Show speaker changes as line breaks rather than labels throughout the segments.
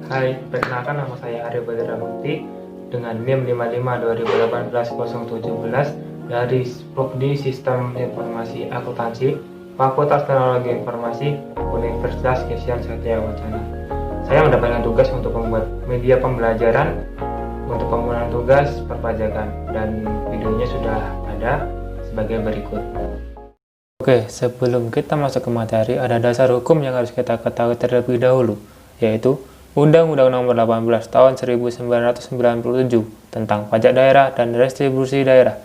Hai, perkenalkan nama saya Arya Badara Mukti dengan NIM 552018-017 dari Prodi Sistem Informasi Akuntansi Fakultas Teknologi Informasi Universitas Krishtian Satya Wacana. Saya mendapatkan tugas untuk membuat media pembelajaran untuk pembuatan tugas perpajakan dan videonya sudah ada sebagai berikut. Oke, sebelum kita masuk ke materi, ada dasar hukum yang harus kita ketahui terlebih dahulu, yaitu Undang-Undang Nomor 18 Tahun 1997 tentang Pajak Daerah dan Retribusi Daerah,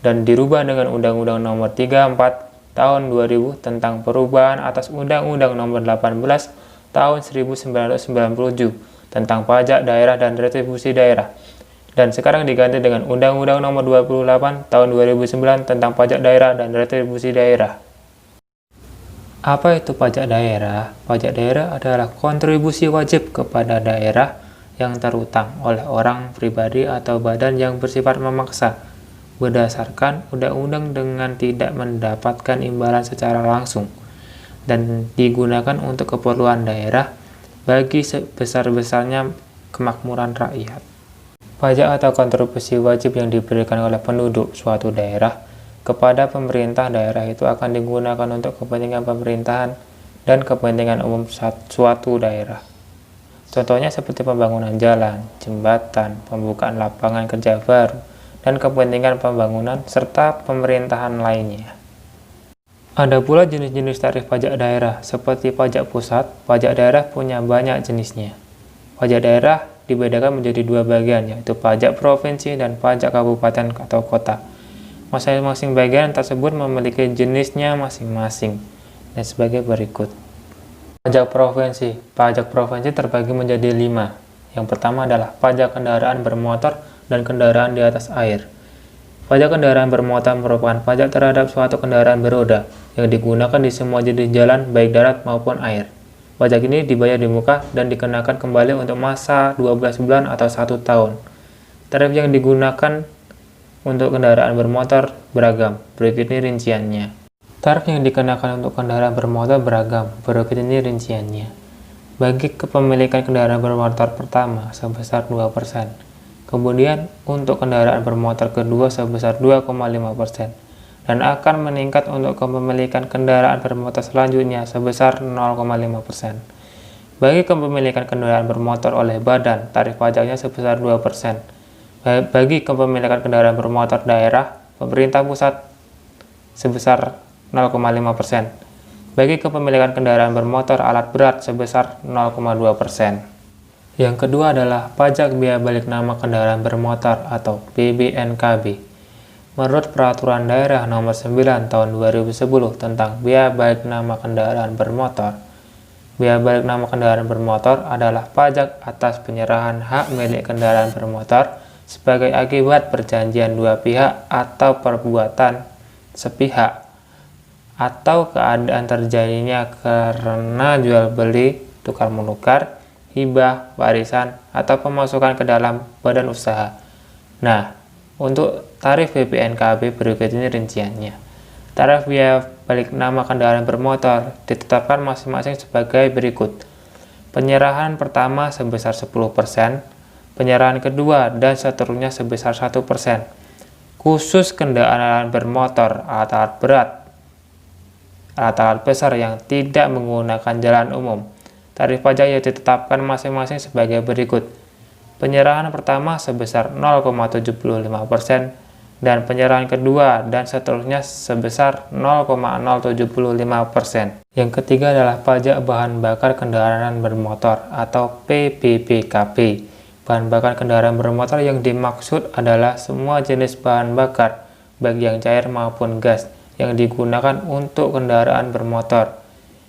dan dirubah dengan Undang-Undang Nomor 34 Tahun 2000 tentang perubahan atas Undang-Undang Nomor 18 Tahun 1997 tentang Pajak Daerah dan Retribusi Daerah, dan sekarang diganti dengan Undang-Undang Nomor 28 Tahun 2009 tentang Pajak Daerah dan Retribusi Daerah. Apa itu pajak daerah? Pajak daerah adalah kontribusi wajib kepada daerah yang terutang oleh orang pribadi atau badan yang bersifat memaksa berdasarkan undang-undang dengan tidak mendapatkan imbalan secara langsung dan digunakan untuk keperluan daerah bagi sebesar-besarnya kemakmuran rakyat. Pajak atau kontribusi wajib yang diberikan oleh penduduk suatu daerah kepada pemerintah daerah itu akan digunakan untuk kepentingan pemerintahan dan kepentingan umum suatu daerah. Contohnya seperti pembangunan jalan, jembatan, pembukaan lapangan kerja baru, dan kepentingan pembangunan serta pemerintahan lainnya. Ada pula jenis-jenis tarif pajak daerah, seperti pajak pusat. Pajak daerah punya banyak jenisnya. Pajak daerah dibedakan menjadi dua bagian, yaitu pajak provinsi dan pajak kabupaten atau kota. Masing-masing bagian tersebut memiliki jenisnya masing-masing dan sebagai berikut. Pajak provinsi. Pajak provinsi terbagi menjadi 5. Yang pertama adalah pajak kendaraan bermotor dan kendaraan di atas air. Pajak kendaraan bermotor merupakan pajak terhadap suatu kendaraan beroda yang digunakan di semua jenis jalan baik darat maupun air. Pajak ini dibayar di muka dan dikenakan kembali untuk masa 12 bulan atau 1 tahun. Tarif yang digunakan untuk kendaraan bermotor beragam, berikut ini rinciannya. Tarif yang dikenakan untuk kendaraan bermotor beragam, berikut ini rinciannya. Bagi kepemilikan kendaraan bermotor pertama sebesar 2%. Kemudian untuk kendaraan bermotor kedua sebesar 2,5%. Dan akan meningkat untuk kepemilikan kendaraan bermotor selanjutnya sebesar 0,5%. Bagi kepemilikan kendaraan bermotor oleh badan, tarif pajaknya sebesar 2%. Bagi kepemilikan kendaraan bermotor daerah, pemerintah pusat sebesar 0,5%. Bagi kepemilikan kendaraan bermotor alat berat sebesar 0,2%. Yang kedua adalah pajak biaya balik nama kendaraan bermotor atau PBNKB. Menurut Peraturan Daerah Nomor 9 Tahun 2010 tentang biaya balik nama kendaraan bermotor, biaya balik nama kendaraan bermotor adalah pajak atas penyerahan hak milik kendaraan bermotor sebagai akibat perjanjian dua pihak atau perbuatan sepihak atau keadaan terjadinya karena jual beli, tukar menukar, hibah, warisan, atau pemasukan ke dalam badan usaha. Nah, untuk tarif PBNKB berikut ini rinciannya. Tarif biaya balik nama kendaraan bermotor ditetapkan masing-masing sebagai berikut. Penyerahan pertama sebesar 10%, penyerahan kedua dan seterusnya sebesar 1%. Khusus kendaraan bermotor, alat-alat berat, alat-alat besar yang tidak menggunakan jalan umum, tarif pajak yang ditetapkan masing-masing sebagai berikut. Penyerahan pertama sebesar 0,75% dan penyerahan kedua dan seterusnya sebesar 0,075%. Yang ketiga adalah pajak bahan bakar kendaraan bermotor atau PBBKB. Bahan bakar kendaraan bermotor yang dimaksud adalah semua jenis bahan bakar, baik yang cair maupun gas, yang digunakan untuk kendaraan bermotor.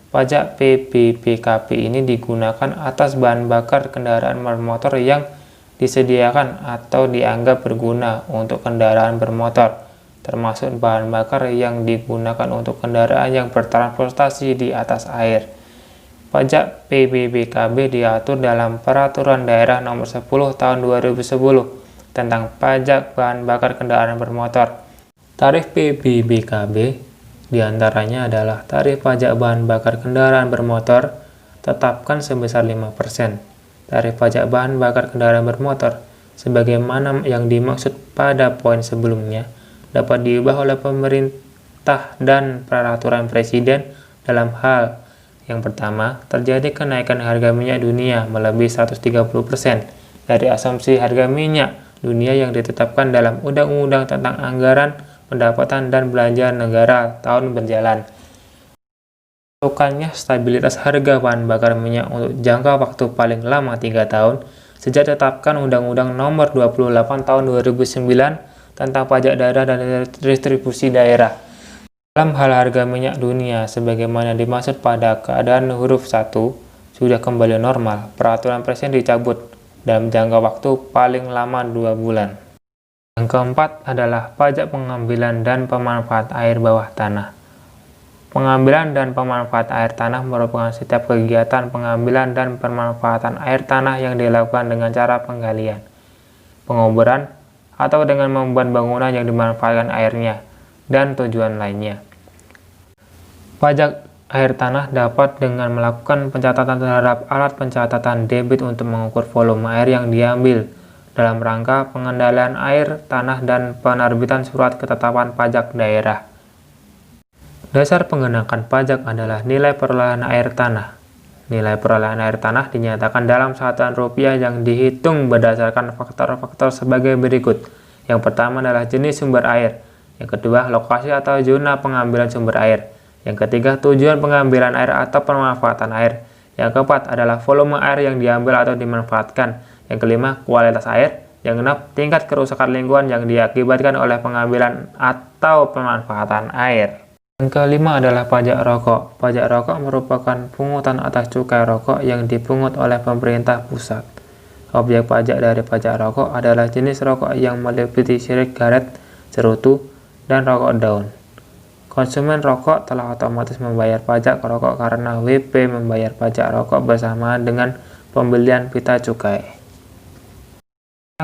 Pajak PBBKB ini digunakan atas bahan bakar kendaraan bermotor yang disediakan atau dianggap berguna untuk kendaraan bermotor, termasuk bahan bakar yang digunakan untuk kendaraan yang bertransportasi di atas air. Pajak PBBKB diatur dalam Peraturan Daerah Nomor 10 Tahun 2010 tentang pajak bahan bakar kendaraan bermotor. Tarif PBBKB diantaranya adalah tarif pajak bahan bakar kendaraan bermotor tetapkan sebesar 5%. tarif pajak bahan bakar kendaraan bermotor, sebagaimana yang dimaksud pada poin sebelumnya, dapat diubah oleh pemerintah dan peraturan presiden dalam hal yang pertama, terjadi kenaikan harga minyak dunia melebihi 130% dari asumsi harga minyak dunia yang ditetapkan dalam Undang-Undang tentang Anggaran Pendapatan dan Belanja Negara tahun berjalan. Ditentukannya stabilitas harga bahan bakar minyak untuk jangka waktu paling lama 3 tahun sejak ditetapkan Undang-Undang Nomor 28 Tahun 2009 tentang pajak daerah dan distribusi daerah. Dalam hal harga minyak dunia sebagaimana dimaksud pada keadaan huruf 1 sudah kembali normal, peraturan presiden dicabut dalam jangka waktu paling lama 2 bulan. Yang keempat adalah pajak pengambilan dan pemanfaatan air bawah tanah. Pengambilan dan pemanfaatan air tanah merupakan setiap kegiatan pengambilan dan pemanfaatan air tanah yang dilakukan dengan cara penggalian, pengoboran, atau dengan membuat bangunan yang dimanfaatkan airnya, dan tujuan lainnya. Pajak air tanah dapat dengan melakukan pencatatan terhadap alat pencatatan debit untuk mengukur volume air yang diambil dalam rangka pengendalian air tanah dan penerbitan surat ketetapan pajak daerah. Dasar pengenakan pajak adalah nilai perolehan air tanah. Nilai perolehan air tanah dinyatakan dalam satuan rupiah yang dihitung berdasarkan faktor-faktor sebagai berikut. Yang pertama adalah jenis sumber air. Yang kedua, lokasi atau zona pengambilan sumber air. Yang ketiga, tujuan pengambilan air atau pemanfaatan air. Yang keempat adalah volume air yang diambil atau dimanfaatkan. Yang kelima, kualitas air. Yang keenam, tingkat kerusakan lingkungan yang diakibatkan oleh pengambilan atau pemanfaatan air. Yang kelima adalah pajak rokok. Pajak rokok merupakan pungutan atas cukai rokok yang dipungut oleh pemerintah pusat. Objek pajak dari pajak rokok adalah jenis rokok yang meliputi sigaret, cerutu, dan rokok daun. Konsumen rokok telah otomatis membayar pajak rokok karena WP membayar pajak rokok bersamaan dengan pembelian pita cukai.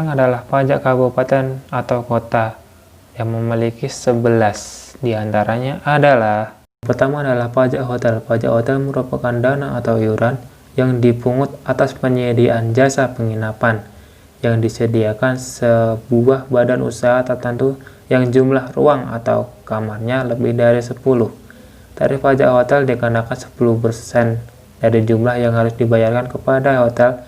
Yang adalah pajak kabupaten atau kota yang memiliki 11. Di antaranya adalah pertama adalah pajak hotel. Pajak hotel merupakan dana atau iuran yang dipungut atas penyediaan jasa penginapan yang disediakan sebuah badan usaha tertentu yang jumlah ruang atau kamarnya lebih dari 10. Tarif pajak hotel dikenakan 10% dari jumlah yang harus dibayarkan kepada hotel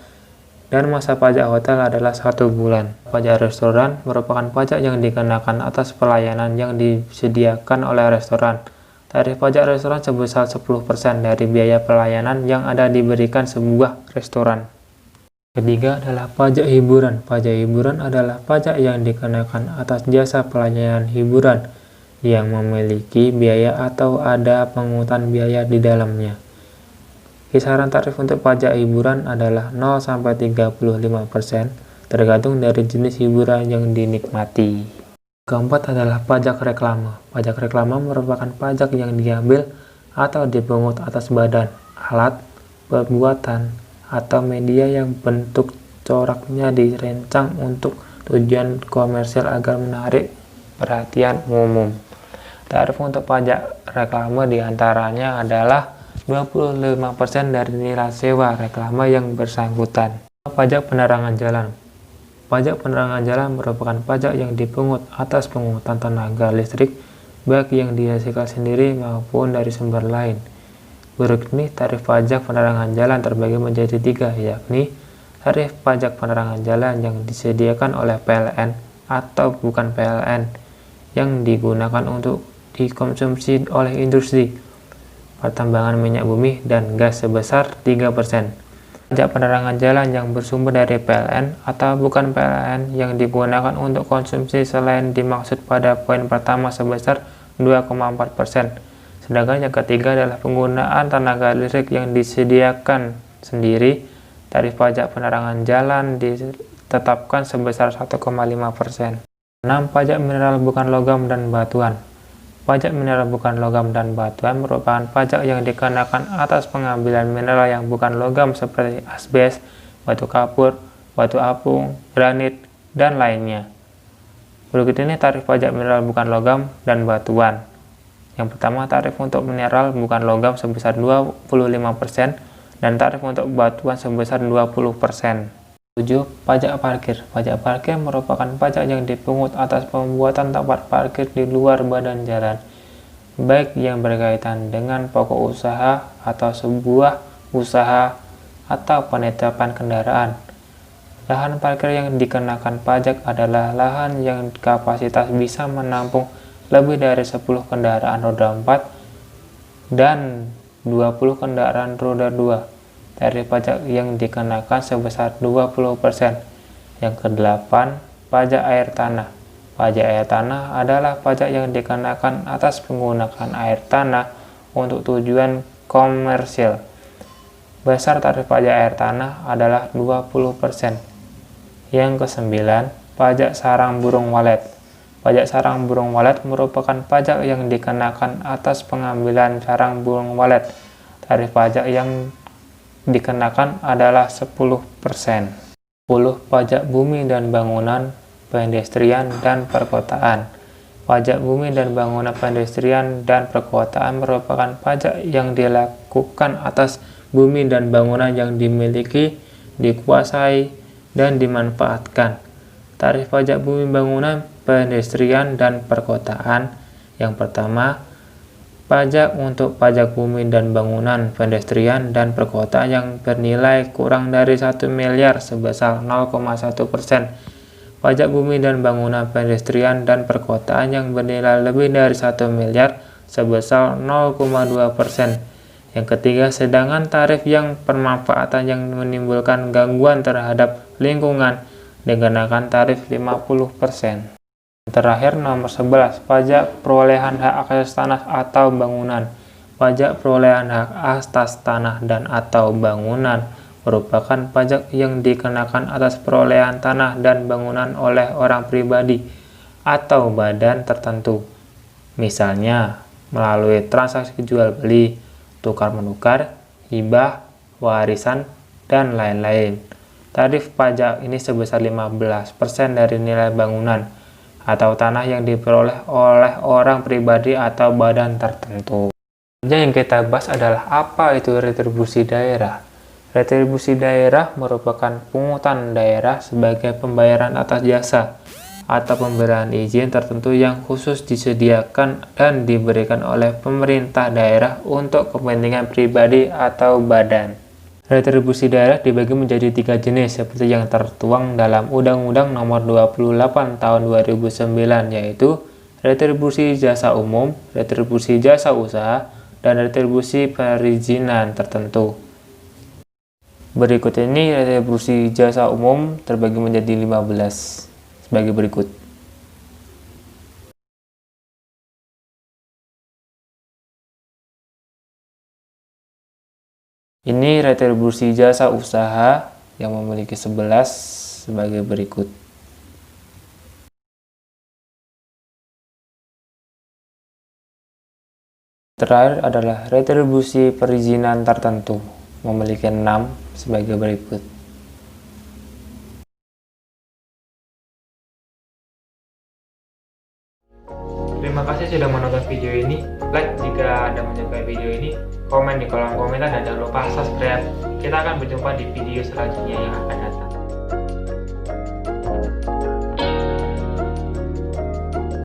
dan masa pajak hotel adalah 1 bulan. Pajak restoran merupakan pajak yang dikenakan atas pelayanan yang disediakan oleh restoran. Tarif pajak restoran sebesar 10% dari biaya pelayanan yang ada diberikan sebuah restoran. Ketiga adalah pajak hiburan. Pajak hiburan adalah pajak yang dikenakan atas jasa pelayanan hiburan yang memiliki biaya atau ada pungutan biaya di dalamnya. Kisaran tarif untuk pajak hiburan adalah 0-35% tergantung dari jenis hiburan yang dinikmati. Keempat adalah pajak reklame. Pajak reklame merupakan pajak yang diambil atau dipungut atas badan, alat, perbuatan, atau media yang bentuk coraknya dirancang untuk tujuan komersial agar menarik perhatian umum. Tarif untuk pajak reklame diantaranya adalah 25% dari nilai sewa reklame yang bersangkutan. Pajak penerangan jalan. Pajak penerangan jalan merupakan pajak yang dipungut atas pungutan tenaga listrik baik yang dihasilkan sendiri maupun dari sumber lain. Berikut ini tarif pajak penerangan jalan terbagi menjadi 3, yakni tarif pajak penerangan jalan yang disediakan oleh PLN atau bukan PLN yang digunakan untuk dikonsumsi oleh industri pertambangan minyak bumi dan gas sebesar 3%. Pajak penerangan jalan yang bersumber dari PLN atau bukan PLN yang digunakan untuk konsumsi selain dimaksud pada poin pertama sebesar 2,4%. Sedangkan yang ketiga adalah penggunaan tenaga listrik yang disediakan sendiri. Tarif pajak penerangan jalan ditetapkan sebesar 1,5%. 6. Pajak mineral bukan logam dan batuan. Pajak mineral bukan logam dan batuan merupakan pajak yang dikenakan atas pengambilan mineral yang bukan logam seperti asbes, batu kapur, batu apung, granit, dan lainnya. Berikut ini tarif pajak mineral bukan logam dan batuan. Yang pertama, tarif untuk mineral bukan logam sebesar 25% dan tarif untuk batuan sebesar 20%. 7. Pajak parkir. Pajak parkir merupakan pajak yang dipungut atas pembuatan tempat parkir di luar badan jalan, baik yang berkaitan dengan pokok usaha atau sebuah usaha atau penetapan kendaraan. Lahan parkir yang dikenakan pajak adalah lahan yang kapasitas bisa menampung lebih dari 10 kendaraan roda 4 dan 20 kendaraan roda 2. Tarif pajak yang dikenakan sebesar 20%. Yang ke-8, pajak air tanah. Pajak air tanah adalah pajak yang dikenakan atas penggunaan air tanah untuk tujuan komersil. Besar tarif pajak air tanah adalah 20%. Yang ke-9, pajak sarang burung walet. Pajak sarang burung walet merupakan pajak yang dikenakan atas pengambilan sarang burung walet. Tarif pajak yang dikenakan adalah 10%. 10. Pajak bumi dan bangunan, pedestrian, dan perkotaan. Pajak bumi dan bangunan, pedestrian, dan perkotaan merupakan pajak yang dilakukan atas bumi dan bangunan yang dimiliki, dikuasai, dan dimanfaatkan. Tarif pajak bumi, bangunan, pedestrian, dan perkotaan. Yang pertama, pajak untuk pajak bumi dan bangunan, pedestrian, dan perkotaan yang bernilai kurang dari 1 miliar sebesar 0,1%. Pajak bumi dan bangunan, pedestrian, dan perkotaan yang bernilai lebih dari 1 miliar sebesar 0,2%. Yang ketiga, sedangkan tarif yang permanfaatan yang menimbulkan gangguan terhadap lingkungan dikenakan tarif 50%. Terakhir, nomor 11, pajak perolehan hak atas tanah atau bangunan. Pajak perolehan hak atas tanah dan atau bangunan merupakan pajak yang dikenakan atas perolehan tanah dan bangunan oleh orang pribadi atau badan tertentu. Misalnya, melalui transaksi jual beli, tukar menukar, hibah, warisan, dan lain-lain. Tarif pajak ini sebesar 15% dari nilai bangunan atau tanah yang diperoleh oleh orang pribadi atau badan tertentu. Yang kita bahas adalah apa itu retribusi daerah. Retribusi daerah merupakan pungutan daerah sebagai pembayaran atas jasa atau pemberian izin tertentu yang khusus disediakan dan diberikan oleh pemerintah daerah untuk kepentingan pribadi atau badan. Retribusi daerah dibagi menjadi 3 jenis seperti yang tertuang dalam Undang-Undang Nomor 28 Tahun 2009, yaitu retribusi jasa umum, retribusi jasa usaha, dan retribusi perizinan tertentu. Berikut ini retribusi jasa umum terbagi menjadi 15 sebagai berikut. Ini retribusi jasa usaha yang memiliki 11 sebagai berikut. Terakhir adalah retribusi perizinan tertentu, memiliki 6 sebagai berikut. Terima kasih sudah menonton video ini. Like jika Anda menyukai video ini, komen di kolom komentar, dan jangan lupa subscribe. Kita akan berjumpa di video selanjutnya yang akan datang.